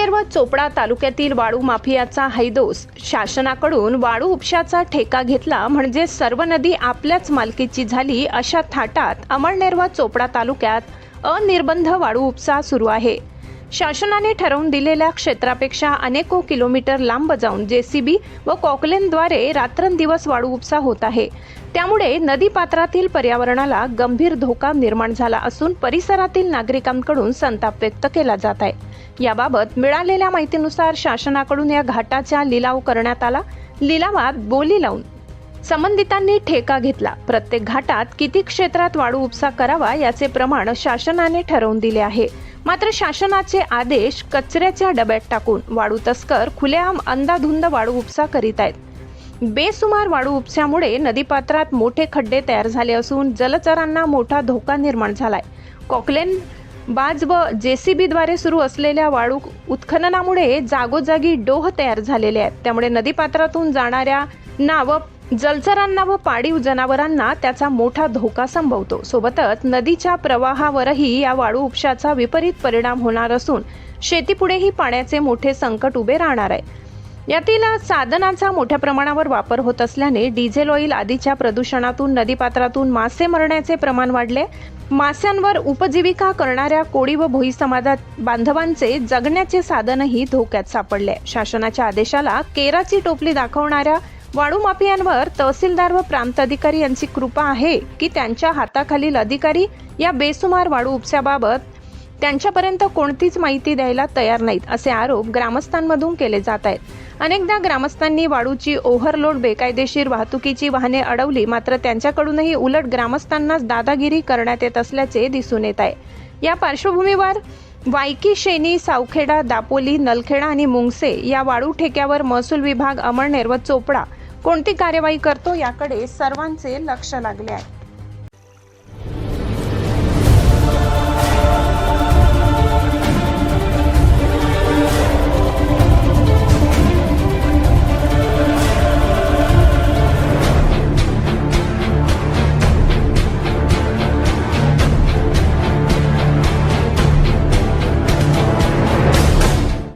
अमळनेर व चोपडा तालुक्यातील वाळू माफियाचा हैदोस। शासनाकडून वाळू उपशाचा ठेका घेतला म्हणजे सर्व नदी आपल्याच मालकीची झाली अशा थाटात अमळनेर व चोपडा तालुक्यात अनिर्बंध वाळू उपसा सुरू आहे। शासनाने ठरवून दिलेल्या क्षेत्रापेक्षा अनेको किलोमीटर लांब जाऊन जेसीबी व कॉकलेनद्वारे रात्रंदिवस वाळू उपसा होत आहे। त्यामुळे नदीपात्रातील पर्यावरणाला गंभीर धोका निर्माण झाला असून परिसरातील नागरिकांकडून संताप व्यक्त केला जात आहे। याबाबत मिळालेल्या माहितीनुसार शासनाकडून या घाटाचा लिलाव करण्यात आला। लिलावात बोली लावून संबंधितांनी ठेका घेतला। प्रत्येक घाटात किती क्षेत्रात वाळू उपसा करावा याचे प्रमाण शासनाने ठरवून दिले आहे। मात्र शासनाचे आदेश कचऱ्याच्या डब्यात टाकून वाळू तस्कर खुलेआम अंधाधुंद वाळू उपसा करीत आहेत। बेसुमार वाळू उपशामुळे नदीपात्रात मोठे खड्डे तयार झाले असून जलचरांना मोठा धोका निर्माण झालाय। कॉकलेन बाज व जेसीबीद्वारे सुरू असलेल्या वाळू उत्खननामुळे जागोजागी डोह तयार झालेले आहेत। त्यामुळे नदीपात्रातून जाणाऱ्या जलचरांना व पाळीव जनावरांना त्याचा मोठा धोका संभवतो। सोबतच नदीच्या प्रवाहावरही या वाळू उपशाचा विपरीत परिणाम होणार असून शेतीपुढेही पाण्याचे मोठे संकट उभे राहणार आहे। यातील साधनांचा मोठ्या प्रमाणावर वापर होत असल्याने डिझेल ऑइल आदीच्या प्रदूषणातून नदीपात्रातून मासे मरण्याचे प्रमाण वाढले। मास्यांवर उपजीविका करणाऱ्या कोळी व भोई समाजात बांधवांचे जगण्याचे साधनही धोक्यात सापडले। शासनाच्या आदेशाला केराची टोपली दाखवणाऱ्या वाळू माफियांवर तहसीलदार व प्रांत अधिकारी यांची कृपा आहे की त्यांच्या हाताखालील अधिकारी या बेसुमार वाळू उपशाबाबत त्यांच्यापर्यंत कोणतीच माहिती द्यायला तयार नाहीत असे आरोप ग्रामस्थांमधून केले जात आहेत। अनेकदा ग्रामस्थांनी वाळूची ओव्हरलोड बेकायदेशीर वाहतुकीची वाहने अडवली, मात्र त्यांच्याकडूनही उलट ग्रामस्थांनाच दादागिरी करण्यात येत असल्याचे दिसून येत आहे। या पार्श्वभूमीवर वायकी, शेनी, सावखेडा, दापोली, नलखेडा आणि मुंगसे या वाळू ठेक्यावर महसूल विभाग अमळनेर व चोपडा कोणती कार्यवाही करतो याकडे सर्वांचे लक्ष लागले आहे।